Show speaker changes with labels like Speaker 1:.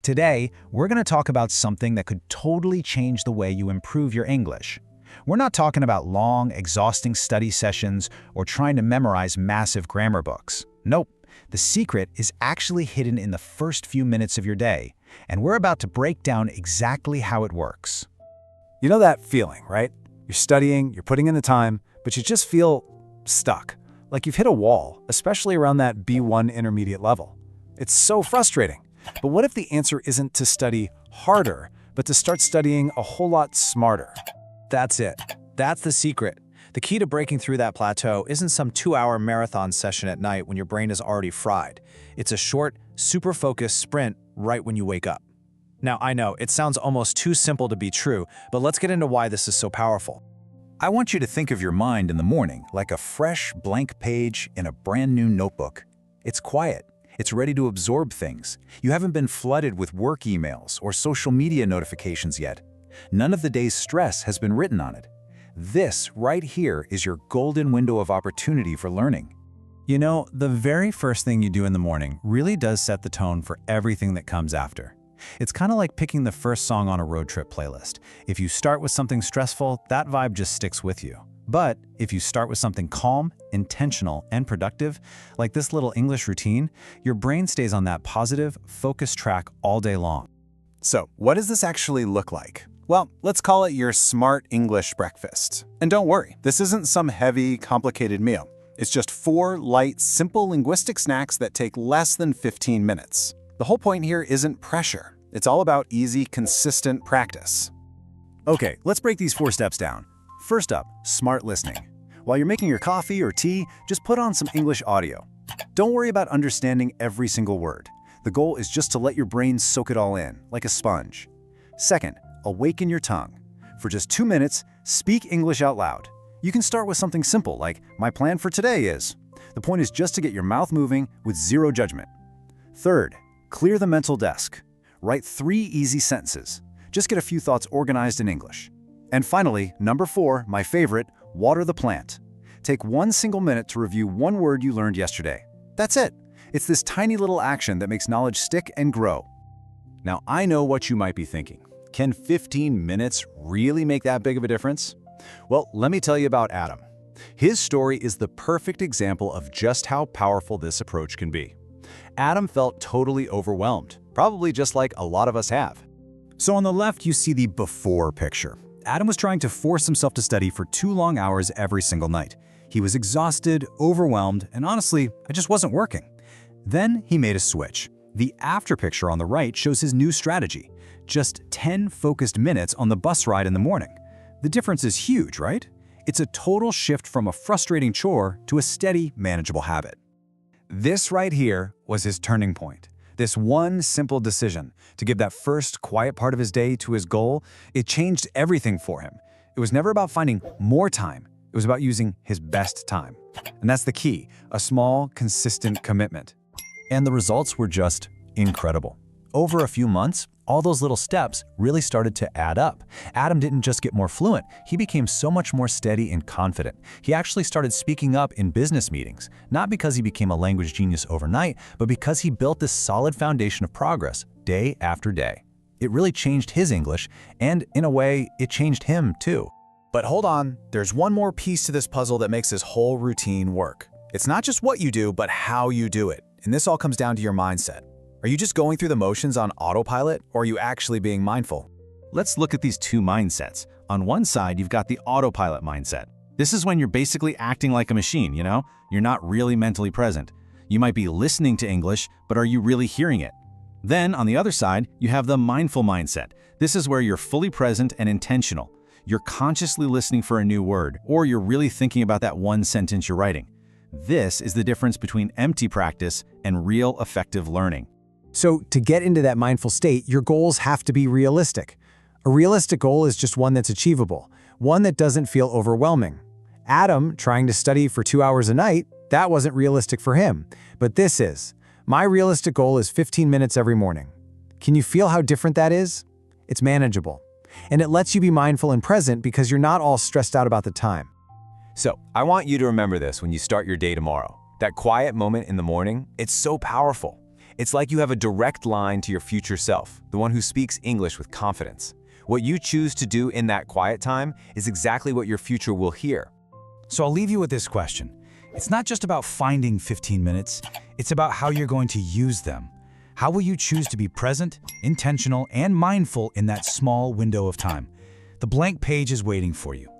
Speaker 1: Today, we're going to talk about something that could totally change the way you improve your English. We're not talking about long, exhausting study sessions or trying to memorize massive grammar books. Nope, the secret is actually hidden in the first few minutes of your day, and we're about to break down exactly how it works.
Speaker 2: You know that feeling, right? You're studying, you're putting in the time, but you just feel stuck, like you've hit a wall, especially around that B1 intermediate level. It's so frustrating. But what if the answer isn't to study harder, but to start studying a whole lot smarter?
Speaker 3: That's it. That's the secret. The key to breaking through that plateau isn't some 2-hour marathon session at night when your brain is already fried. It's a short, super focused sprint right when you wake up. Now, I know, it sounds almost too simple to be true, but let's get into why this is so powerful.
Speaker 1: I want you to think of your mind in the morning like a fresh, blank page in a brand new notebook. It's quiet. It's ready to absorb things. You haven't been flooded with work emails or social media notifications yet. None of the day's stress has been written on it. This right here is your golden window of opportunity for learning.
Speaker 3: You know, the very first thing you do in the morning really does set the tone for everything that comes after. It's kind of like picking the first song on a road trip playlist. If you start with something stressful, that vibe just sticks with you. But if you start with something calm, intentional, and productive, like this little English routine, your brain stays on that positive, focused track all day long.
Speaker 2: So, what does this actually look like? Well, let's call it your smart English breakfast. And don't worry, this isn't some heavy, complicated meal. It's just 4 light, simple linguistic snacks that take less than 15 minutes. The whole point here isn't pressure. It's all about easy, consistent practice. Okay, let's break these 4 steps down. First up, smart listening. While you're making your coffee or tea, just put on some English audio. Don't worry about understanding every single word. The goal is just to let your brain soak it all in, like a sponge. Second, awaken your tongue. For just 2 minutes, speak English out loud. You can start with something simple like, my plan for today is. The point is just to get your mouth moving with zero judgment. Third, clear the mental desk. Write 3 easy sentences. Just get a few thoughts organized in English. And finally, number 4, my favorite, water the plant. Take 1 single minute to review 1 word you learned yesterday. That's it. It's this tiny little action that makes knowledge stick and grow. Now, I know what you might be thinking. Can 15 minutes really make that big of a difference? Well, let me tell you about Adam. His story is the perfect example of just how powerful this approach can be. Adam felt totally overwhelmed, probably just like a lot of us have. So on the left, you see the before picture. Adam was trying to force himself to study for 2 long hours every single night. He was exhausted, overwhelmed, and honestly, it just wasn't working. Then he made a switch. The after picture on the right shows his new strategy. Just 10 focused minutes on the bus ride in the morning. The difference is huge, right? It's a total shift from a frustrating chore to a steady, manageable habit. This right here was his turning point. This one simple decision to give that first quiet part of his day to his goal, it changed everything for him. It was never about finding more time. It was about using his best time. And that's the key, a small, consistent commitment. And the results were just incredible. Over a few months, all those little steps really started to add up. Adam didn't just get more fluent, he became so much more steady and confident. He actually started speaking up in business meetings, not because he became a language genius overnight, but because he built this solid foundation of progress day after day. It really changed his English, and in a way, it changed him too.
Speaker 3: But hold on, there's one more piece to this puzzle that makes this whole routine work. It's not just what you do, but how you do it. And this all comes down to your mindset. Are you just going through the motions on autopilot, or are you actually being mindful?
Speaker 2: Let's look at these 2 mindsets. On one side, you've got the autopilot mindset. This is when you're basically acting like a machine, you know? You're not really mentally present. You might be listening to English, but are you really hearing it? Then, on the other side, you have the mindful mindset. This is where you're fully present and intentional. You're consciously listening for a new word, or you're really thinking about that one sentence you're writing. This is the difference between empty practice and real effective learning.
Speaker 4: So to get into that mindful state, your goals have to be realistic. A realistic goal is just one that's achievable, one that doesn't feel overwhelming. Adam, trying to study for 2 hours a night, that wasn't realistic for him, but this is. My realistic goal is 15 minutes every morning. Can you feel how different that is? It's manageable. And it lets you be mindful and present because you're not all stressed out about the time.
Speaker 5: So, I want you to remember this when you start your day tomorrow. That quiet moment in the morning, it's so powerful. It's like you have a direct line to your future self, the one who speaks English with confidence. What you choose to do in that quiet time is exactly what your future will hear.
Speaker 3: So I'll leave you with this question. It's not just about finding 15 minutes, it's about how you're going to use them. How will you choose to be present, intentional, and mindful in that small window of time? The blank page is waiting for you.